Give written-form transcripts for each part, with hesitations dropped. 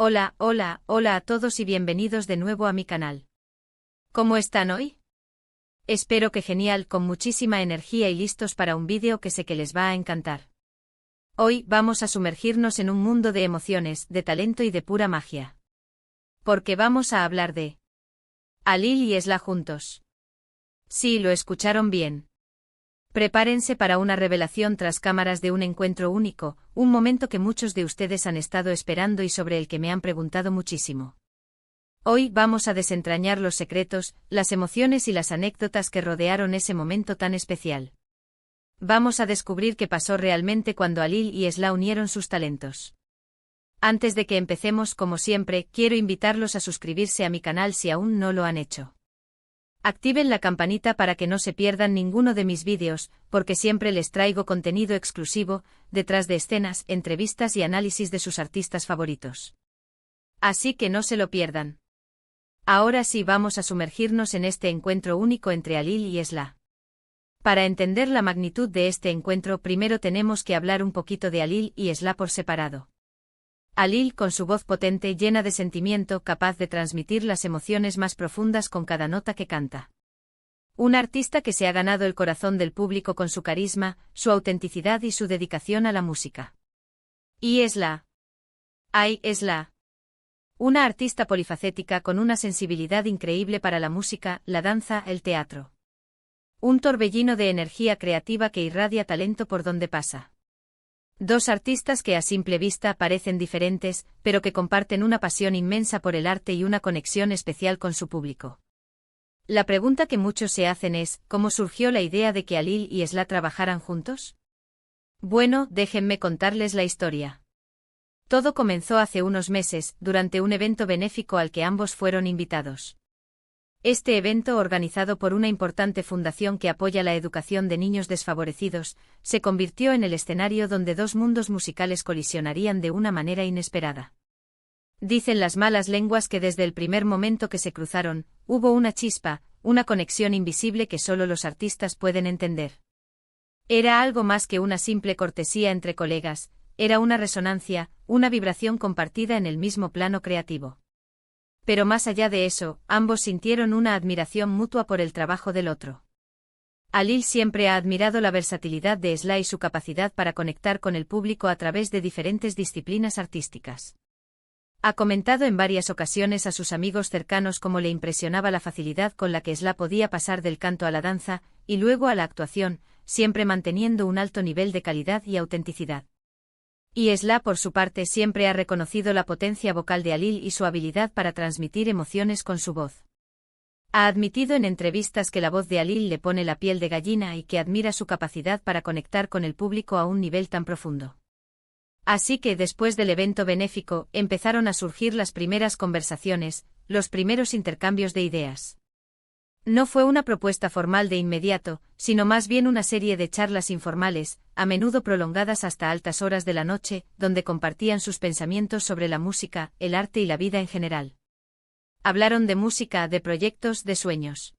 Hola, hola, hola a todos y bienvenidos de nuevo a mi canal. ¿Cómo están hoy? Espero que genial, con muchísima energía y listos para un vídeo que sé que les va a encantar. Hoy vamos a sumergirnos en un mundo de emociones, de talento y de pura magia. Porque vamos a hablar de Alil y Esla juntos. Sí, lo escucharon bien. Prepárense para una revelación tras cámaras de un encuentro único, un momento que muchos de ustedes han estado esperando y sobre el que me han preguntado muchísimo. Hoy vamos a desentrañar los secretos, las emociones y las anécdotas que rodearon ese momento tan especial. Vamos a descubrir qué pasó realmente cuando Alil y Esla unieron sus talentos. Antes de que empecemos, como siempre, quiero invitarlos a suscribirse a mi canal si aún no lo han hecho. Activen la campanita para que no se pierdan ninguno de mis vídeos, porque siempre les traigo contenido exclusivo, detrás de escenas, entrevistas y análisis de sus artistas favoritos. Así que no se lo pierdan. Ahora sí vamos a sumergirnos en este encuentro único entre Alil y Esla. Para entender la magnitud de este encuentro primero tenemos que hablar un poquito de Alil y Esla por separado. Alil, con su voz potente llena de sentimiento, capaz de transmitir las emociones más profundas con cada nota que canta. Un artista que se ha ganado el corazón del público con su carisma, su autenticidad y su dedicación a la música. Y Esla. ¡Ay, Esla! Una artista polifacética con una sensibilidad increíble para la música, la danza, el teatro. Un torbellino de energía creativa que irradia talento por donde pasa. Dos artistas que a simple vista parecen diferentes, pero que comparten una pasión inmensa por el arte y una conexión especial con su público. La pregunta que muchos se hacen es, ¿cómo surgió la idea de que Alil y Esla trabajaran juntos? Bueno, déjenme contarles la historia. Todo comenzó hace unos meses, durante un evento benéfico al que ambos fueron invitados. Este evento, organizado por una importante fundación que apoya la educación de niños desfavorecidos, se convirtió en el escenario donde dos mundos musicales colisionarían de una manera inesperada. Dicen las malas lenguas que desde el primer momento que se cruzaron, hubo una chispa, una conexión invisible que solo los artistas pueden entender. Era algo más que una simple cortesía entre colegas, era una resonancia, una vibración compartida en el mismo plano creativo. Pero más allá de eso, ambos sintieron una admiración mutua por el trabajo del otro. Alil siempre ha admirado la versatilidad de Esla y su capacidad para conectar con el público a través de diferentes disciplinas artísticas. Ha comentado en varias ocasiones a sus amigos cercanos cómo le impresionaba la facilidad con la que Esla podía pasar del canto a la danza, y luego a la actuación, siempre manteniendo un alto nivel de calidad y autenticidad. Y Esla, por su parte, siempre ha reconocido la potencia vocal de Alil y su habilidad para transmitir emociones con su voz. Ha admitido en entrevistas que la voz de Alil le pone la piel de gallina y que admira su capacidad para conectar con el público a un nivel tan profundo. Así que después del evento benéfico, empezaron a surgir las primeras conversaciones, los primeros intercambios de ideas. No fue una propuesta formal de inmediato, sino más bien una serie de charlas informales, a menudo prolongadas hasta altas horas de la noche, donde compartían sus pensamientos sobre la música, el arte y la vida en general. Hablaron de música, de proyectos, de sueños.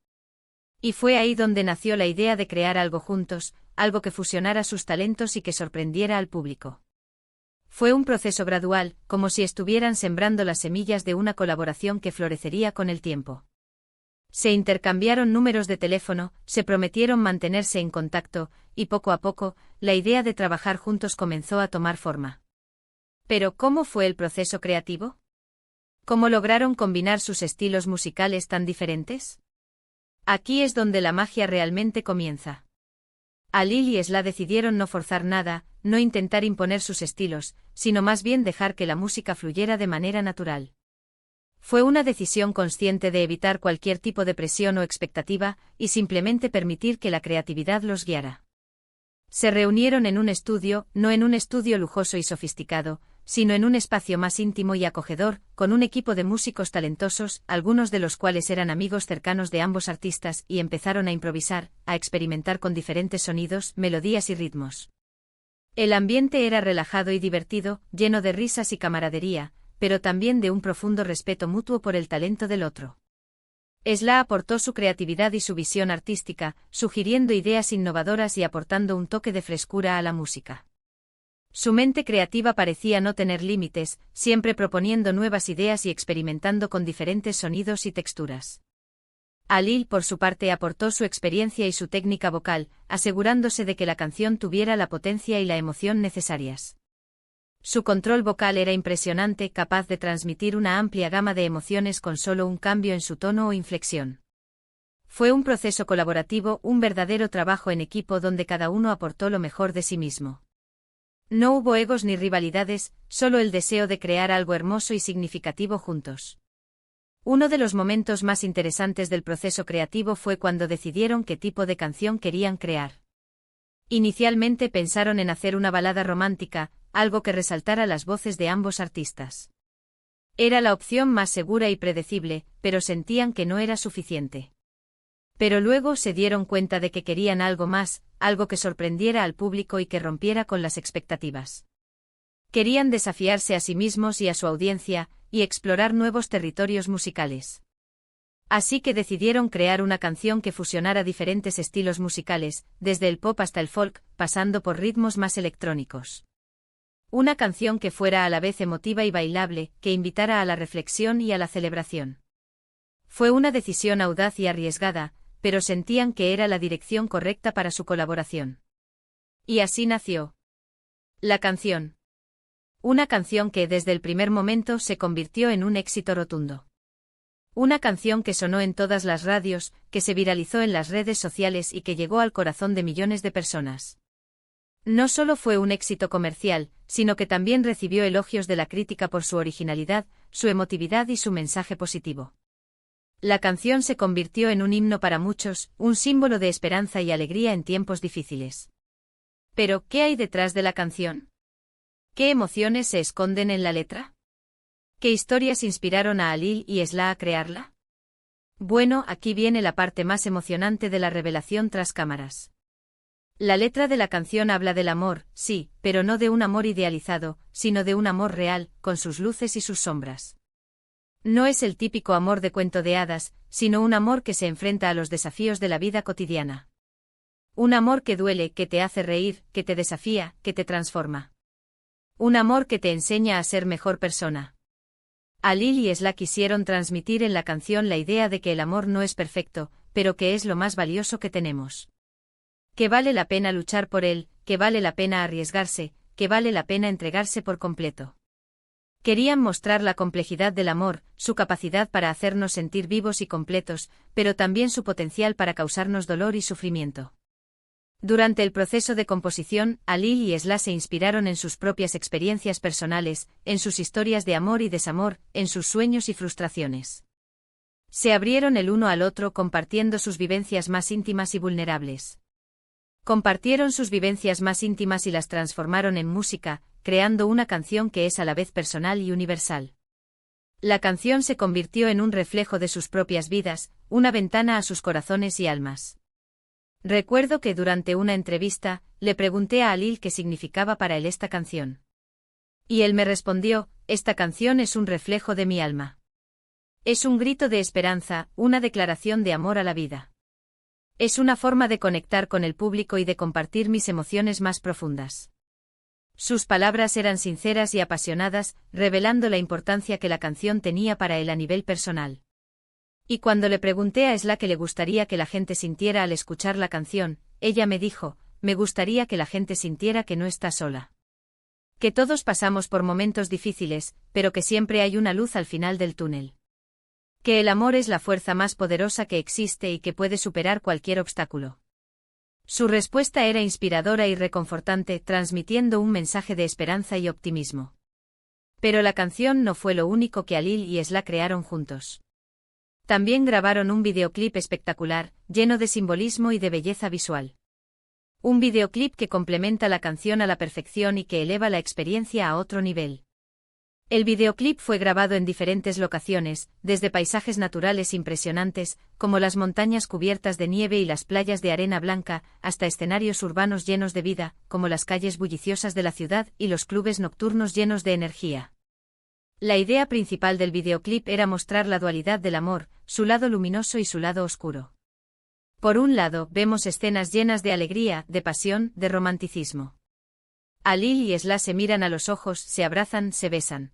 Y fue ahí donde nació la idea de crear algo juntos, algo que fusionara sus talentos y que sorprendiera al público. Fue un proceso gradual, como si estuvieran sembrando las semillas de una colaboración que florecería con el tiempo. Se intercambiaron números de teléfono, se prometieron mantenerse en contacto, y poco a poco, la idea de trabajar juntos comenzó a tomar forma. Pero, ¿cómo fue el proceso creativo? ¿Cómo lograron combinar sus estilos musicales tan diferentes? Aquí es donde la magia realmente comienza. Alil y Esla decidieron no forzar nada, no intentar imponer sus estilos, sino más bien dejar que la música fluyera de manera natural. Fue una decisión consciente de evitar cualquier tipo de presión o expectativa, y simplemente permitir que la creatividad los guiara. Se reunieron en un estudio, no en un estudio lujoso y sofisticado, sino en un espacio más íntimo y acogedor, con un equipo de músicos talentosos, algunos de los cuales eran amigos cercanos de ambos artistas, y empezaron a improvisar, a experimentar con diferentes sonidos, melodías y ritmos. El ambiente era relajado y divertido, lleno de risas y camaradería, pero también de un profundo respeto mutuo por el talento del otro. Esla aportó su creatividad y su visión artística, sugiriendo ideas innovadoras y aportando un toque de frescura a la música. Su mente creativa parecía no tener límites, siempre proponiendo nuevas ideas y experimentando con diferentes sonidos y texturas. Alil, por su parte, aportó su experiencia y su técnica vocal, asegurándose de que la canción tuviera la potencia y la emoción necesarias. Su control vocal era impresionante, capaz de transmitir una amplia gama de emociones con solo un cambio en su tono o inflexión. Fue un proceso colaborativo, un verdadero trabajo en equipo donde cada uno aportó lo mejor de sí mismo. No hubo egos ni rivalidades, solo el deseo de crear algo hermoso y significativo juntos. Uno de los momentos más interesantes del proceso creativo fue cuando decidieron qué tipo de canción querían crear. Inicialmente pensaron en hacer una balada romántica, algo que resaltara las voces de ambos artistas. Era la opción más segura y predecible, pero sentían que no era suficiente. Pero luego se dieron cuenta de que querían algo más, algo que sorprendiera al público y que rompiera con las expectativas. Querían desafiarse a sí mismos y a su audiencia, y explorar nuevos territorios musicales. Así que decidieron crear una canción que fusionara diferentes estilos musicales, desde el pop hasta el folk, pasando por ritmos más electrónicos. Una canción que fuera a la vez emotiva y bailable, que invitara a la reflexión y a la celebración. Fue una decisión audaz y arriesgada, pero sentían que era la dirección correcta para su colaboración. Y así nació la canción. Una canción que desde el primer momento se convirtió en un éxito rotundo. Una canción que sonó en todas las radios, que se viralizó en las redes sociales y que llegó al corazón de millones de personas. No solo fue un éxito comercial, sino que también recibió elogios de la crítica por su originalidad, su emotividad y su mensaje positivo. La canción se convirtió en un himno para muchos, un símbolo de esperanza y alegría en tiempos difíciles. Pero, ¿qué hay detrás de la canción? ¿Qué emociones se esconden en la letra? ¿Qué historias inspiraron a Alil y Esla a crearla? Bueno, aquí viene la parte más emocionante de la revelación tras cámaras. La letra de la canción habla del amor, sí, pero no de un amor idealizado, sino de un amor real, con sus luces y sus sombras. No es el típico amor de cuento de hadas, sino un amor que se enfrenta a los desafíos de la vida cotidiana. Un amor que duele, que te hace reír, que te desafía, que te transforma. Un amor que te enseña a ser mejor persona. Alil y Esla quisieron transmitir en la canción la idea de que el amor no es perfecto, pero que es lo más valioso que tenemos. Que vale la pena luchar por él, que vale la pena arriesgarse, que vale la pena entregarse por completo. Querían mostrar la complejidad del amor, su capacidad para hacernos sentir vivos y completos, pero también su potencial para causarnos dolor y sufrimiento. Durante el proceso de composición, Alil y Esla se inspiraron en sus propias experiencias personales, en sus historias de amor y desamor, en sus sueños y frustraciones. Se abrieron el uno al otro compartiendo sus vivencias más íntimas y vulnerables. Compartieron sus vivencias más íntimas y las transformaron en música, creando una canción que es a la vez personal y universal. La canción se convirtió en un reflejo de sus propias vidas, una ventana a sus corazones y almas. Recuerdo que durante una entrevista, le pregunté a Alil qué significaba para él esta canción. Y él me respondió, esta canción es un reflejo de mi alma. Es un grito de esperanza, una declaración de amor a la vida. Es una forma de conectar con el público y de compartir mis emociones más profundas. Sus palabras eran sinceras y apasionadas, revelando la importancia que la canción tenía para él a nivel personal. Y cuando le pregunté a Esla qué le gustaría que la gente sintiera al escuchar la canción, ella me dijo, me gustaría que la gente sintiera que no está sola. Que todos pasamos por momentos difíciles, pero que siempre hay una luz al final del túnel. Que el amor es la fuerza más poderosa que existe y que puede superar cualquier obstáculo. Su respuesta era inspiradora y reconfortante, transmitiendo un mensaje de esperanza y optimismo. Pero la canción no fue lo único que Alil y Esla crearon juntos. También grabaron un videoclip espectacular, lleno de simbolismo y de belleza visual. Un videoclip que complementa la canción a la perfección y que eleva la experiencia a otro nivel. El videoclip fue grabado en diferentes locaciones, desde paisajes naturales impresionantes, como las montañas cubiertas de nieve y las playas de arena blanca, hasta escenarios urbanos llenos de vida, como las calles bulliciosas de la ciudad y los clubes nocturnos llenos de energía. La idea principal del videoclip era mostrar la dualidad del amor, su lado luminoso y su lado oscuro. Por un lado, vemos escenas llenas de alegría, de pasión, de romanticismo. Alil y Esla se miran a los ojos, se abrazan, se besan.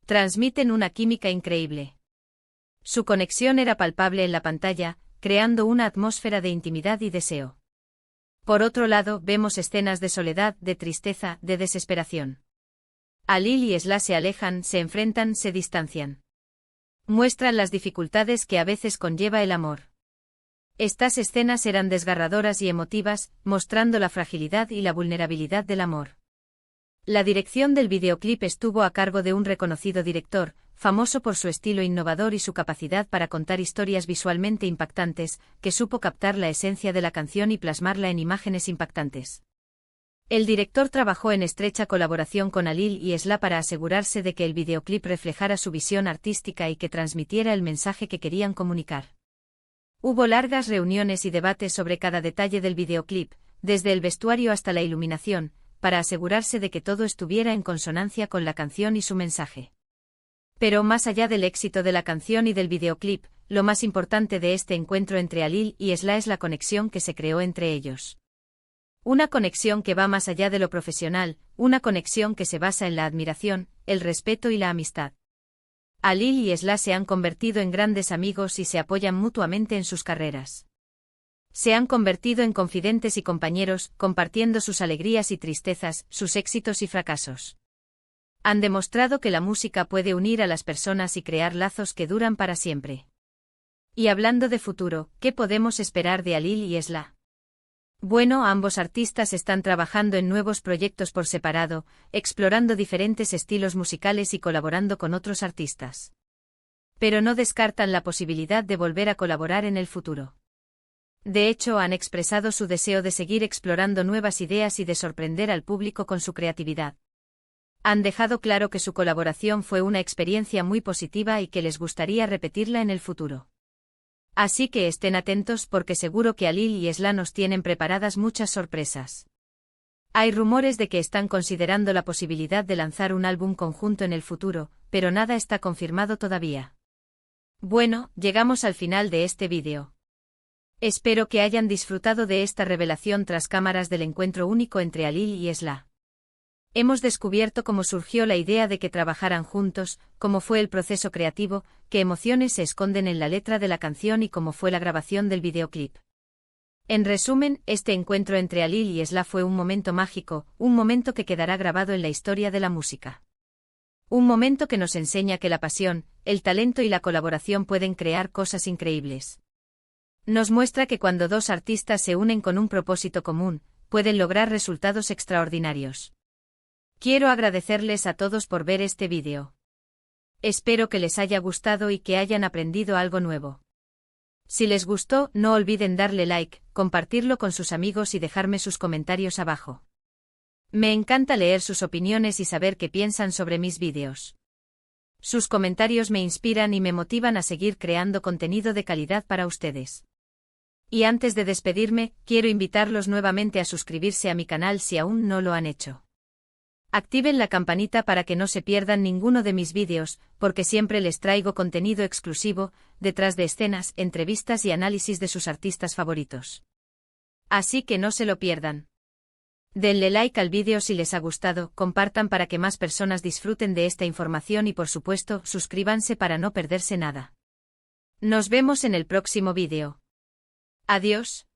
Transmiten una química increíble. Su conexión era palpable en la pantalla, creando una atmósfera de intimidad y deseo. Por otro lado, vemos escenas de soledad, de tristeza, de desesperación. Alil y Esla se alejan, se enfrentan, se distancian. Muestran las dificultades que a veces conlleva el amor. Estas escenas eran desgarradoras y emotivas, mostrando la fragilidad y la vulnerabilidad del amor. La dirección del videoclip estuvo a cargo de un reconocido director, famoso por su estilo innovador y su capacidad para contar historias visualmente impactantes, que supo captar la esencia de la canción y plasmarla en imágenes impactantes. El director trabajó en estrecha colaboración con Alil y Esla para asegurarse de que el videoclip reflejara su visión artística y que transmitiera el mensaje que querían comunicar. Hubo largas reuniones y debates sobre cada detalle del videoclip, desde el vestuario hasta la iluminación, para asegurarse de que todo estuviera en consonancia con la canción y su mensaje. Pero más allá del éxito de la canción y del videoclip, lo más importante de este encuentro entre Alil y Esla es la conexión que se creó entre ellos. Una conexión que va más allá de lo profesional, una conexión que se basa en la admiración, el respeto y la amistad. Alil y Esla se han convertido en grandes amigos y se apoyan mutuamente en sus carreras. Se han convertido en confidentes y compañeros, compartiendo sus alegrías y tristezas, sus éxitos y fracasos. Han demostrado que la música puede unir a las personas y crear lazos que duran para siempre. Y hablando de futuro, ¿qué podemos esperar de Alil y Esla? Bueno, ambos artistas están trabajando en nuevos proyectos por separado, explorando diferentes estilos musicales y colaborando con otros artistas. Pero no descartan la posibilidad de volver a colaborar en el futuro. De hecho, han expresado su deseo de seguir explorando nuevas ideas y de sorprender al público con su creatividad. Han dejado claro que su colaboración fue una experiencia muy positiva y que les gustaría repetirla en el futuro. Así que estén atentos porque seguro que Alil y Esla nos tienen preparadas muchas sorpresas. Hay rumores de que están considerando la posibilidad de lanzar un álbum conjunto en el futuro, pero nada está confirmado todavía. Bueno, llegamos al final de este vídeo. Espero que hayan disfrutado de esta revelación tras cámaras del encuentro único entre Alil y Esla. Hemos descubierto cómo surgió la idea de que trabajaran juntos, cómo fue el proceso creativo, qué emociones se esconden en la letra de la canción y cómo fue la grabación del videoclip. En resumen, este encuentro entre Alil y Esla fue un momento mágico, un momento que quedará grabado en la historia de la música. Un momento que nos enseña que la pasión, el talento y la colaboración pueden crear cosas increíbles. Nos muestra que cuando dos artistas se unen con un propósito común, pueden lograr resultados extraordinarios. Quiero agradecerles a todos por ver este vídeo. Espero que les haya gustado y que hayan aprendido algo nuevo. Si les gustó, no olviden darle like, compartirlo con sus amigos y dejarme sus comentarios abajo. Me encanta leer sus opiniones y saber qué piensan sobre mis vídeos. Sus comentarios me inspiran y me motivan a seguir creando contenido de calidad para ustedes. Y antes de despedirme, quiero invitarlos nuevamente a suscribirse a mi canal si aún no lo han hecho. Activen la campanita para que no se pierdan ninguno de mis vídeos, porque siempre les traigo contenido exclusivo, detrás de escenas, entrevistas y análisis de sus artistas favoritos. Así que no se lo pierdan. Denle like al vídeo si les ha gustado, compartan para que más personas disfruten de esta información y por supuesto, suscríbanse para no perderse nada. Nos vemos en el próximo vídeo. Adiós.